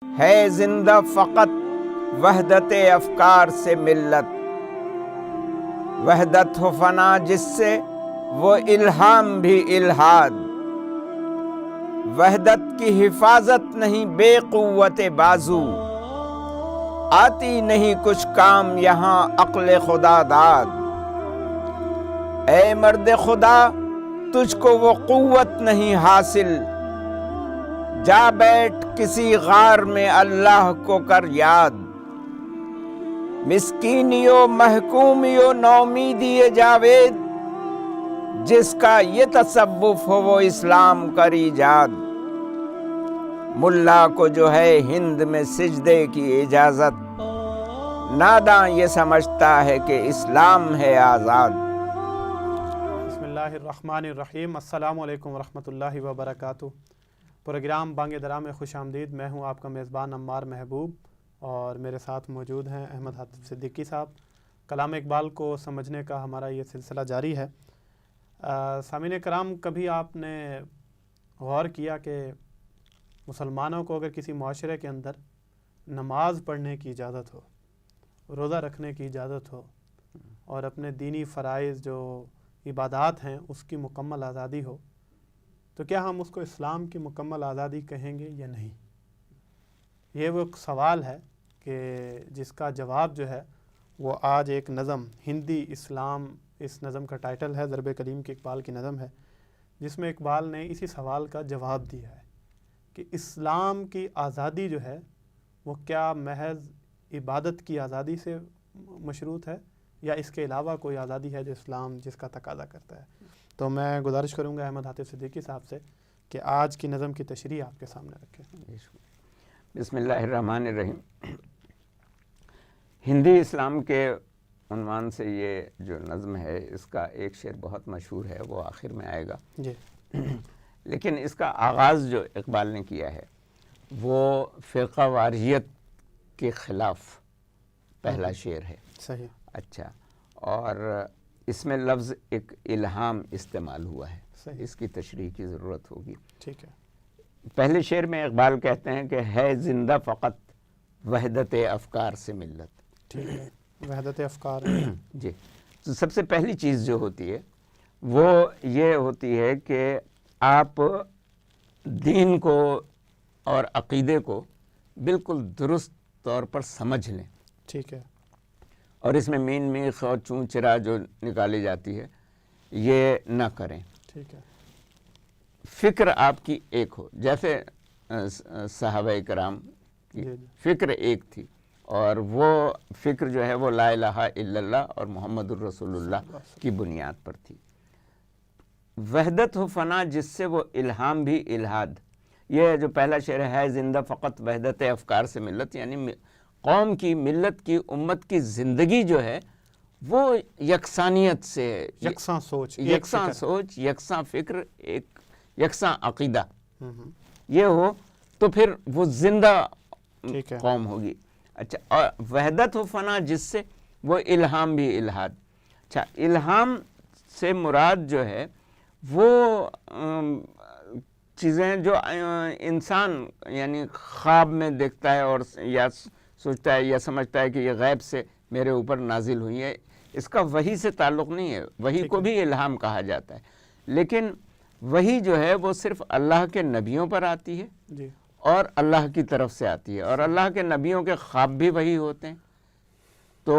ہے زندہ فقط وحدت افکار سے ملت، وحدت ہو فنا جس سے وہ الہام بھی الہاد، وحدت کی حفاظت نہیں بے قوت بازو، آتی نہیں کچھ کام یہاں عقل خدا داد، اے مرد خدا تجھ کو وہ قوت نہیں حاصل، جا بیٹھ کسی غار میں اللہ کو کر یاد، مسکینیو محکومیو نومیدی جاوید، جس کا یہ تصوف ہو وہ اسلام کر ایجاد، ملا کو جو ہے ہند میں سجدے کی اجازت، ناداں یہ سمجھتا ہے کہ اسلام ہے آزاد۔ بسم اللہ الرحمن الرحیم۔ السلام علیکم ورحمۃ اللہ وبرکاتہ۔ پروگرام بانگ درا میں خوش آمدید۔ میں ہوں آپ کا میزبان عمار محبوب اور میرے ساتھ موجود ہیں احمد حاتف صدیقی صاحب۔ کلام اقبال کو سمجھنے کا ہمارا یہ سلسلہ جاری ہے۔ سامعین کرام، کبھی آپ نے غور کیا کہ مسلمانوں کو اگر کسی معاشرے کے اندر نماز پڑھنے کی اجازت ہو، روزہ رکھنے کی اجازت ہو اور اپنے دینی فرائض جو عبادات ہیں اس کی مکمل آزادی ہو، تو کیا ہم اس کو اسلام کی مکمل آزادی کہیں گے یا نہیں؟ یہ وہ ایک سوال ہے کہ جس کا جواب جو ہے وہ آج ایک نظم ہندی اسلام، اس نظم کا ٹائٹل ہے ضرب کلیم کی اقبال کی نظم ہے، جس میں اقبال نے اسی سوال کا جواب دیا ہے کہ اسلام کی آزادی جو ہے وہ کیا محض عبادت کی آزادی سے مشروط ہے یا اس کے علاوہ کوئی آزادی ہے جو اسلام جس کا تقاضا کرتا ہے۔ تو میں گزارش کروں گا احمد حاتف صدیقی صاحب سے کہ آج کی نظم کی تشریح آپ کے سامنے رکھیں۔ بسم اللہ الرحمن الرحیم۔ ہندی اسلام کے عنوان سے یہ جو نظم ہے اس کا ایک شعر بہت مشہور ہے، وہ آخر میں آئے گا جی، لیکن اس کا آغاز جو اقبال نے کیا ہے وہ فرقہ واریت کے خلاف پہلا شعر ہے۔ صحیح۔ اچھا، اور اس میں لفظ ایک الہام استعمال ہوا ہے، صحیح، اس کی تشریح کی ضرورت ہوگی۔ ٹھیک ہے۔ پہلے شعر میں اقبال کہتے ہیں کہ ہے زندہ فقط وحدت افکار سے ملت۔ ٹھیک ہے، وحدت افکار۔ جی، تو سب سے پہلی چیز جو ہوتی ہے وہ یہ ہوتی ہے کہ آپ دین کو اور عقیدے کو بالکل درست طور پر سمجھ لیں، ٹھیک ہے، اور اس میں مین میخ اور چون چرا جو نکالی جاتی ہے یہ نہ کریں۔ ٹھیک ہے، فکر آپ کی ایک ہو، جیسے صحابہ کرام کی جی، فکر ایک تھی، اور وہ فکر جو ہے وہ لا الہ الا اللہ اور محمد الرسول اللہ کی بنیاد پر تھی۔ وحدت ہو فنا جس سے وہ الہام بھی الہاد، یہ جو پہلا شعر ہے زندہ فقط وحدت افکار سے ملت، یعنی قوم کی، ملت کی، امت کی زندگی جو ہے وہ یکسانیت سے ہے، یکساں سوچ، یکساں سوچ، یکساں فکر، ایک یکساں عقیدہ یہ ہو تو پھر وہ زندہ ٹھیک ہے، قوم ہوگی۔ اچھا، اور وحدت ہو فنا جس سے وہ الہام بھی الہاد۔ اچھا، الہام سے مراد جو ہے وہ چیزیں جو انسان یعنی خواب میں دیکھتا ہے اور یا سوچتا ہے یا سمجھتا ہے کہ یہ غیب سے میرے اوپر نازل ہوئی ہے، اس کا وحی سے تعلق نہیں ہے۔ وحی کو بھی الہام کہا جاتا ہے، لیکن وحی جو ہے وہ صرف اللہ کے نبیوں پر آتی ہے جی، اور اللہ کی طرف سے آتی ہے، اور اللہ کے نبیوں کے خواب بھی وہی ہوتے ہیں۔ تو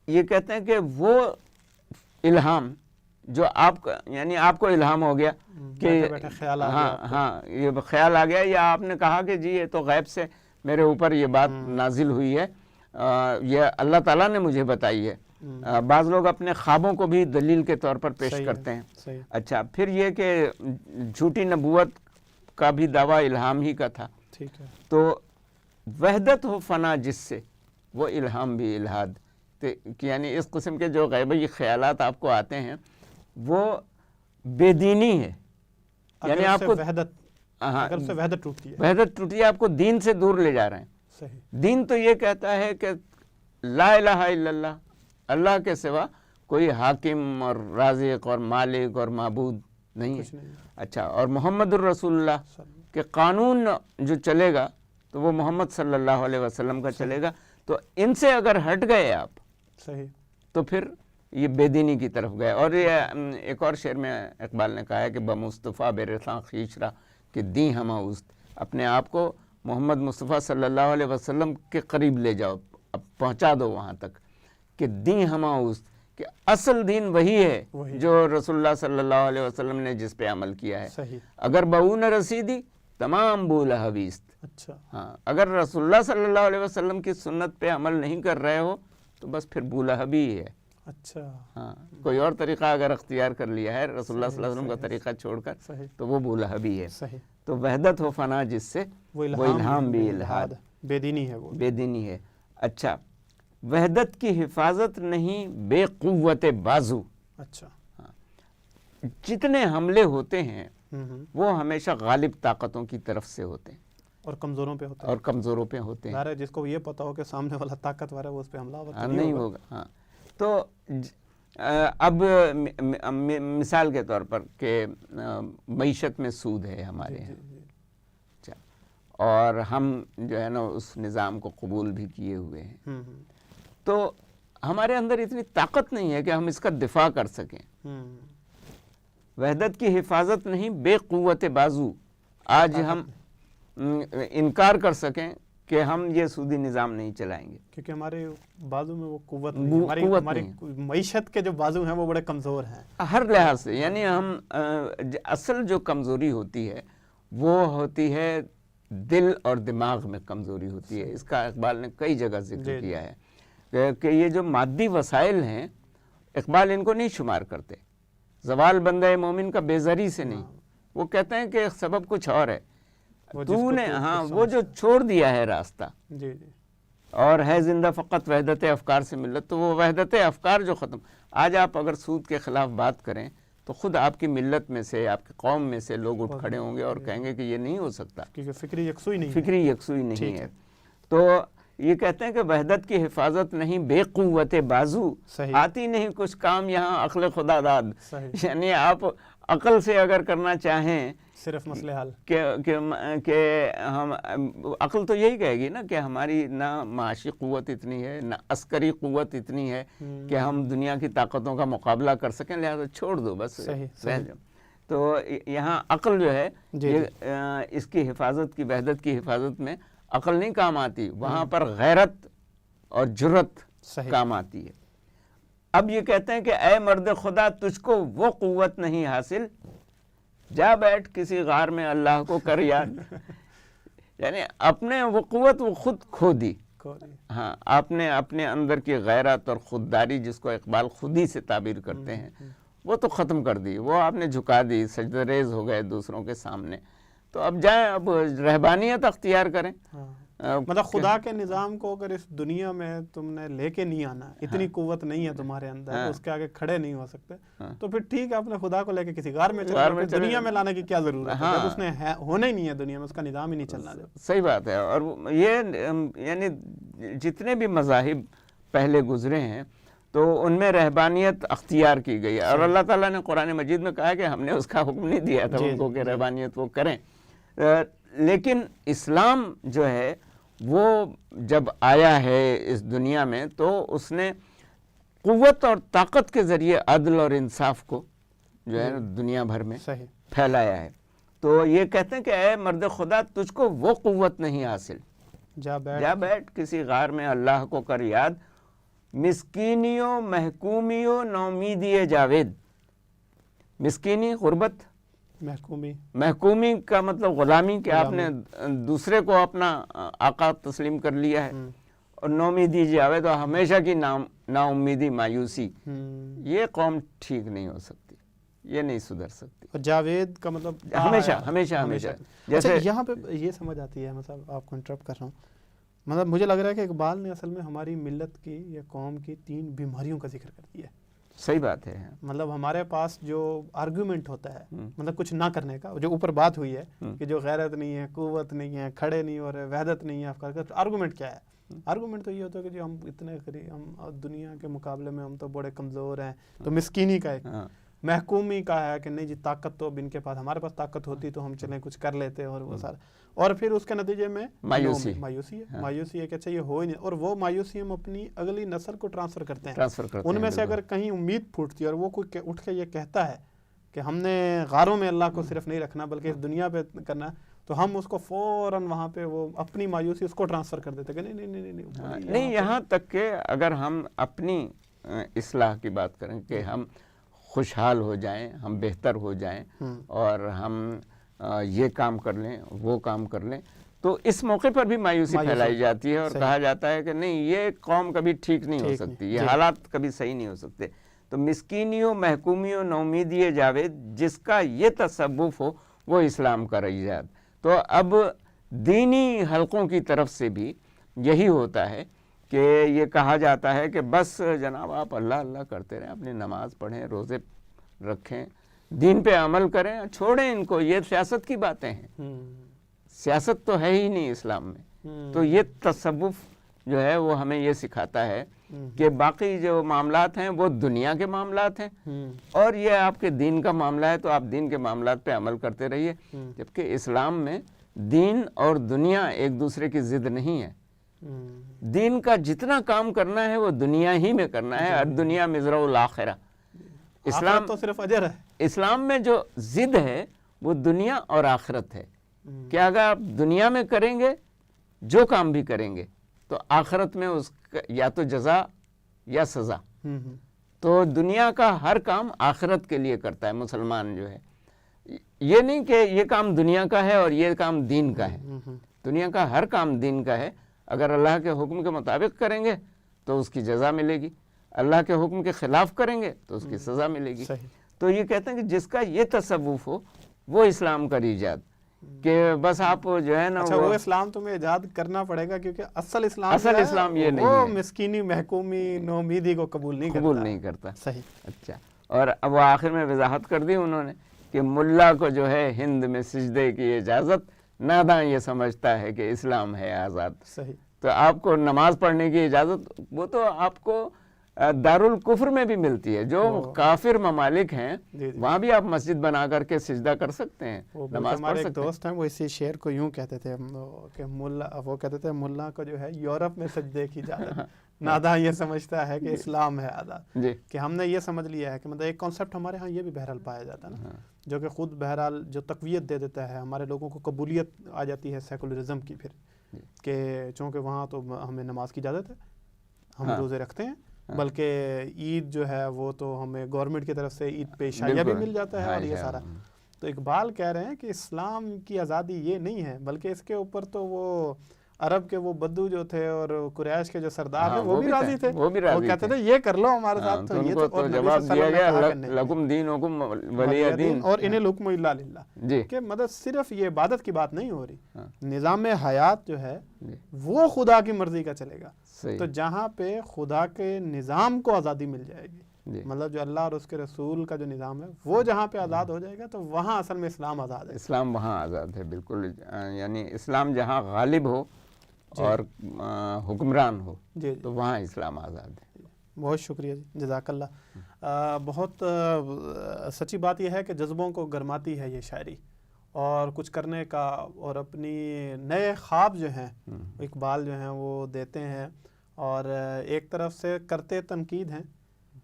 یہ کہتے ہیں کہ وہ الہام جو آپ کا، یعنی آپ کو الہام ہو گیا کہ بیٹھے خیال آ گیا، ہاں یہ خیال آ گیا، یا آپ نے کہا کہ جی یہ تو غیب سے میرے اوپر یہ بات نازل ہوئی ہے، یہ اللہ تعالیٰ نے مجھے بتائی ہے۔ بعض لوگ اپنے خوابوں کو بھی دلیل کے طور پر پیش کرتے ہیں۔ صحیح، اچھا، پھر یہ کہ جھوٹی نبوت کا بھی دعویٰ الہام ہی کا تھا۔ ٹھیک ہے، تو وحدت ہو فنا جس سے وہ الہام بھی الہاد، یعنی اس قسم کے جو غیبی خیالات آپ کو آتے ہیں وہ بے دینی ہے، یعنی آپ کو اگر سے وحدت ٹوٹتی ہے، وحدت ٹوٹی ہے، آپ کو دین سے دور لے جا رہے ہیں۔ صحیح، دین تو یہ کہتا ہے کہ لا الہ الا اللہ، اللہ کے سوا کوئی حاکم اور رازق اور مالک اور معبود نہیں ہے۔ اچھا، اور محمد الرسول اللہ کہ قانون جو چلے گا تو وہ محمد صلی اللہ علیہ وسلم کا چلے گا، تو ان سے اگر ہٹ گئے آپ صحیح تو پھر یہ بے دینی کی طرف گئے۔ اور یہ ایک اور شعر میں اقبال نے کہا ہے کہ بمصطفیٰ برساں خیشرا کہ دیں ہما اوست، اپنے آپ کو محمد مصطفیٰ صلی اللہ علیہ وسلم کے قریب لے جاؤ، اب پہنچا دو وہاں تک کہ دیں ہما اوست، کہ اصل دین وہی ہے جو رسول اللہ صلی اللہ علیہ وسلم نے جس پہ عمل کیا ہے۔ صحیح اگر بہو نہ رسیدی تمام بو لہویست، اچھا ہاں اگر رسول اللہ صلی اللہ علیہ وسلم کی سنت پہ عمل نہیں کر رہے ہو تو بس پھر بو لہبی ہی ہے۔ اچھا ہاں کوئی اور طریقہ اگر اختیار کر لیا ہے رسول اللہ صلی اللہ علیہ وسلم کا طریقہ چھوڑ کر صحیح تو وہ بو لہبی ہے۔ صحیح تو وحدت و فنا جس سے وہ الہام بھی الہاد، بے دینی ہے وہ بے دینی ہے۔ اچھا، وحدت کی حفاظت نہیں بے قوت بازو، اچھا جتنے حملے ہوتے ہیں ہوں وہ ہمیشہ غالب طاقتوں کی طرف سے ہوتے ہیں اور کمزوروں پہ ہوتا ہے، اور کمزوروں پہ ہوتے ہیں۔ ظاہر ہے جس کو یہ پتا ہو کہ سامنے والا طاقتور ہے وہ اس پہ حملہ آور تو نہیں ہوگا۔ ہاں تو اب مثال کے طور پر کہ معیشت میں سود ہے ہمارے یہاں، اچھا، اور ہم جو ہے نا اس نظام کو قبول بھی کیے ہوئے ہیں، تو ہمارے اندر اتنی طاقت نہیں ہے کہ ہم اس کا دفاع کر سکیں۔ وحدت کی حفاظت نہیں بے قوت بازو، آج ہم انکار کر سکیں کہ ہم یہ سودی نظام نہیں چلائیں گے کیونکہ ہمارے بازو میں وہ قوت نہیں، ہماری معیشت کے جو بازو ہیں وہ بڑے کمزور ہیں ہر لحاظ سے۔ یعنی ہم اصل جو کمزوری ہوتی ہے وہ ہوتی ہے دل اور دماغ میں کمزوری ہوتی ہے۔ اس کا اقبال نے کئی جگہ ذکر کیا ہے کہ یہ جو مادی وسائل ہیں اقبال ان کو نہیں شمار کرتے، زوال بندہ مومن کا بے زری سے نہیں، وہ کہتے ہیں کہ سبب کچھ اور ہے، تو نے ہاں وہ جو چھوڑ دیا ہے راستہ جی جی اور ہے زندہ فقط وحدت افکار سے ملت، تو وہ وحدت افکار جو ختم۔ آج آپ اگر سود کے خلاف بات کریں تو خود آپ کی ملت میں سے، آپ کی قوم میں سے لوگ اٹھ کھڑے ہوں گے اور کہیں گے کہ یہ نہیں ہو سکتا، کیونکہ فکری یکسوئی نہیں فکری یکسوئی نہیں ہے۔ تو یہ کہتے ہیں کہ وحدت کی حفاظت نہیں بے قوت بازو، آتی نہیں کچھ کام یہاں عقل خدا داد، یعنی آپ عقل سے اگر کرنا چاہیں صرف مسئلہ حل کہ ہم عقل تو یہی کہے گی نا کہ ہماری نہ معاشی قوت اتنی ہے نہ عسکری قوت اتنی ہے کہ ہم دنیا کی طاقتوں کا مقابلہ کر سکیں، لہذا چھوڑ دو بس رہ جاؤ۔ تو یہاں عقل جو ہے اس کی حفاظت کی، وحدت کی حفاظت میں عقل نہیں کام آتی، وہاں پر غیرت اور جرت کام آتی ہے۔ اب یہ کہتے ہیں کہ اے مرد خدا تجھ کو وہ قوت نہیں حاصل، جا بیٹھ کسی غار میں اللہ کو کر یاد، یعنی اپنے وہ قوت وہ خود کھو دی۔ ہاں آپ نے اپنے اندر کی غیرت اور خودداری جس کو اقبال خودی سے تعبیر کرتے ہیں وہ تو ختم کر دی، وہ آپ نے جھکا دی، سجدہ ریز ہو گئے دوسروں کے سامنے۔ تو اب جائیں، اب رہبانیت اختیار کریں۔ مطلب خدا کے نظام کو اگر اس دنیا میں تم نے لے کے نہیں آنا، اتنی قوت نہیں ہے تمہارے اندر، اس کے آگے کھڑے نہیں ہو سکتے، تو پھر ٹھیک ہے اپنے خدا کو لے کے کسی غار میں چلے، دنیا میں لانے کی کیا ضرورت ہے جب اس نے ہونا ہی نہیں ہے دنیا میں، اس کا نظام ہی نہیں چلنا جب۔ صحیح بات ہے۔ اور یہ یعنی جتنے بھی مذاہب پہلے گزرے ہیں تو ان میں رہبانیت اختیار کی گئی ہے، اور اللہ تعالیٰ نے قرآن مجید میں کہا کہ ہم نے اس کا حکم نہیں دیا تھا ان کو کہ رہبانیت وہ کریں، لیکن اسلام جو ہے وہ جب آیا ہے اس دنیا میں تو اس نے قوت اور طاقت کے ذریعے عدل اور انصاف کو جو ہے دنیا بھر میں پھیلایا ہے۔ تو یہ کہتے ہیں کہ اے مرد خدا تجھ کو وہ قوت نہیں حاصل، جا بیٹھ کسی غار میں اللہ کو کر یاد، مسکینیوں محکومیوں نومیدی جاوید۔ مسکینی غربت، محکومی کا مطلب غلامی، کہ آپ نے دوسرے کو اپنا آقا تسلیم کر لیا ہے، اور نومیدی جاوید، اور ہمیشہ کی نا امیدی مایوسی، یہ قوم ٹھیک نہیں ہو سکتی، یہ نہیں سدھر سکتی۔ اور جاوید کا مطلب ہمیشہ ہمیشہ ہمیشہ۔ جیسے یہاں پہ یہ سمجھ آتی ہے، مطلب آپ کو انٹرپٹ کر رہا ہوں، مطلب مجھے لگ رہا ہے کہ اقبال نے اصل میں ہماری ملت کی یا قوم کی 3 بیماریوں کا ذکر کر دیا ہے۔ صحیح بات ہے۔ مطلب ہمارے پاس جو آرگومنٹ ہوتا ہے، مطلب کچھ نہ کرنے کا، جو اوپر بات ہوئی ہے کہ جو غیرت نہیں ہے، قوت نہیں ہے، کھڑے نہیں ہو رہے، وحدت نہیں ہے افکار کا، آرگومنٹ کیا ہے؟ آرگومنٹ تو یہ ہوتا ہے کہ جو ہم اتنے قریب، ہم دنیا کے مقابلے میں ہم تو بڑے کمزور ہیں، تو مسکینی کا ایک، محکومی کا ہے کہ نہیں جی طاقت تو اب ان کے پاس، ہمارے پاس طاقت ہوتی تو ہم چلیں کچھ کر لیتے، اور وہ سارا، اور پھر اس کے نتیجے میں مایوسی ہے، مایوسی ہے کہ اچھا یہ ہو ہی نہیں، اور وہ مایوسی ہم اپنی اگلی نسل کو ٹرانسفر کرتے ہیں۔ ان میں سے اگر کہیں امید پھوٹتی ہے اور وہ کوئی اٹھ کے یہ کہتا ہے کہ ہم نے غاروں میں اللہ کو صرف نہیں رکھنا بلکہ اس دنیا پہ کرنا، تو ہم اس کو فوراً وہاں پہ وہ اپنی مایوسی اس کو ٹرانسفر کر دیتے کہ نہیں، یہاں تک کہ اگر ہم اپنی اصلاح کی بات کریں کہ ہم خوشحال ہو جائیں، ہم بہتر ہو جائیں اور ہم یہ کام کر لیں، وہ کام کر لیں، تو اس موقع پر بھی مایوسی پھیلائی جاتی ہے اور کہا جاتا ہے کہ نہیں یہ قوم کبھی ٹھیک نہیں ہو سکتی، یہ حالات کبھی صحیح نہیں ہو سکتے۔ تو مسکینیوں، محکومیوں، نومیدی جاوید جس کا یہ تصوف ہو وہ اسلام کا ایجاد۔ تو اب دینی حلقوں کی طرف سے بھی یہی ہوتا ہے کہ یہ کہا جاتا ہے کہ بس جناب آپ اللہ اللہ کرتے رہیں، اپنی نماز پڑھیں، روزے رکھیں، دین پہ عمل کریں، چھوڑیں ان کو، یہ سیاست کی باتیں ہیں، سیاست تو ہے ہی نہیں اسلام میں۔ تو یہ تصوف جو ہے وہ ہمیں یہ سکھاتا ہے کہ باقی جو معاملات ہیں وہ دنیا کے معاملات ہیں، اور یہ آپ کے دین کا معاملہ ہے تو آپ دین کے معاملات پہ عمل کرتے رہیے، جبکہ اسلام میں دین اور دنیا ایک دوسرے کی ضد نہیں ہے۔ دین کا جتنا کام کرنا ہے وہ دنیا ہی میں کرنا ہے، الدنیا مزرع الآخرہ۔ اسلام تو صرف اجر ہے، اسلام میں جو ضد ہے وہ دنیا اور آخرت ہے کہ اگر آپ دنیا میں کریں گے جو کام بھی کریں گے تو آخرت میں اس کا یا تو جزا یا سزا۔ تو دنیا کا ہر کام آخرت کے لیے کرتا ہے مسلمان جو ہے، یہ نہیں کہ یہ کام دنیا کا ہے اور یہ کام دین کا ہے، دنیا کا ہر کام دین کا ہے۔ اگر اللہ کے حکم کے مطابق کریں گے تو اس کی جزا ملے گی، اللہ کے حکم کے خلاف کریں گے تو اس کی سزا ملے گی۔ تو یہ کہتے ہیں کہ جس کا یہ تصوف ہو وہ اسلام کا ایجاد، کہ بس آپ جو ہے نا وہ اسلام تمہیں ایجاد کرنا پڑے گا، کیونکہ اصل اسلام یہ نہیں ہے، وہ مسکینی، محکومی، نومیدی کو قبول نہیں کرتا۔ صحیح۔ اچھا، اور اب وہ آخر میں وضاحت کر دی انہوں نے کہ ملا کو جو ہے ہند میں سجدے کی اجازت، ناداں یہ سمجھتا ہے کہ اسلام ہے آزاد۔ صحیح۔ تو آپ کو نماز پڑھنے کی اجازت وہ تو آپ کو دارالکفر میں بھی ملتی ہے، جو کافر ممالک ہیں وہاں بھی آپ مسجد بنا کر کے سجدہ کر سکتے ہیں، نماز پڑھ سکتے ہیں۔ ایک دوست ہیں وہ اسی شعر کو یوں کہتے تھے کہ وہ کہتے تھے ملا کو جو ہے یورپ میں سجدے کی اجازت، ناداں یہ سمجھتا ہے کہ اسلام ہے آزاد۔ کہ ہم نے یہ سمجھ لیا ہے کہ مطلب ایک کانسیپٹ ہمارے ہاں یہ بھی بہرحال پایا جاتا ہے نا، جو کہ خود بہرحال جو تقویت دے دیتا ہے، ہمارے لوگوں کو قبولیت آ جاتی ہے سیکولرزم کی، پھر کہ چونکہ وہاں تو ہمیں نماز کی اجازت ہے، ہم روزے رکھتے ہیں، بلکہ عید جو ہے وہ تو ہمیں گورنمنٹ کی طرف سے عید پہ عشائیہ بھی مل جاتا ہے، اور یہ سارا۔ تو اقبال کہہ رہے ہیں کہ اسلام کی آزادی یہ نہیں ہے، بلکہ اس کے اوپر تو وہ عرب کے وہ بدو جو تھے اور قریش کے جو سردار ہیں وہ بھی راضی تھے، وہ کہتے تھے یہ کر لو ہمارے ساتھ، تو یہ تو جواب دیا گیا لکم دینکم ولی دین، اور ان الحکم الا للہ، کہ مطلب صرف یہ عبادت کی بات نہیں ہو رہی، نظام حیات جو ہے وہ خدا کی مرضی کا چلے گا۔ تو جہاں پہ خدا کے نظام کو آزادی مل جائے گی، مطلب جو اللہ اور اس کے رسول کا جو نظام ہے وہ جہاں پہ آزاد ہو جائے گا تو وہاں اصل میں اسلام آزاد ہے، اسلام وہاں آزاد ہے، بالکل۔ یعنی اسلام جہاں غالب ہو اور حکمران ہو تو وہاں اسلام آزاد ہے۔ بہت شکریہ جی، جزاک اللہ۔ بہت سچی بات یہ ہے کہ جذبوں کو گرماتی ہے یہ شاعری، اور کچھ کرنے کا اور اپنی نئے خواب جو ہیں اقبال جو ہیں وہ دیتے ہیں، اور ایک طرف سے کرتے تنقید ہیں،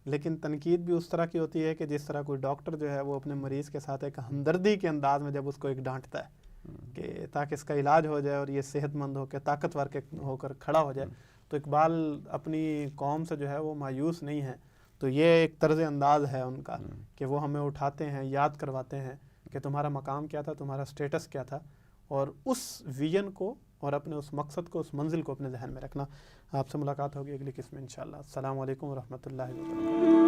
لیکن تنقید بھی اس طرح کی ہوتی ہے کہ جس طرح کوئی ڈاکٹر جو ہے وہ اپنے مریض کے ساتھ ایک ہمدردی کے انداز میں جب اس کو ایک ڈانٹتا ہے کہ تاکہ اس کا علاج ہو جائے اور یہ صحت مند ہو کے طاقتور ہو کر کھڑا ہو جائے، تو اقبال اپنی قوم سے جو ہے وہ مایوس نہیں ہے۔ تو یہ ایک طرز انداز ہے ان کا کہ وہ ہمیں اٹھاتے ہیں، یاد کرواتے ہیں کہ تمہارا مقام کیا تھا، تمہارا سٹیٹس کیا تھا، اور اس ویژن کو اور اپنے اس مقصد کو، اس منزل کو اپنے ذہن میں رکھنا۔ آپ سے ملاقات ہوگی اگلی قسم میں انشاءاللہ۔ السلام علیکم ورحمۃ اللہ وبرکاتہ۔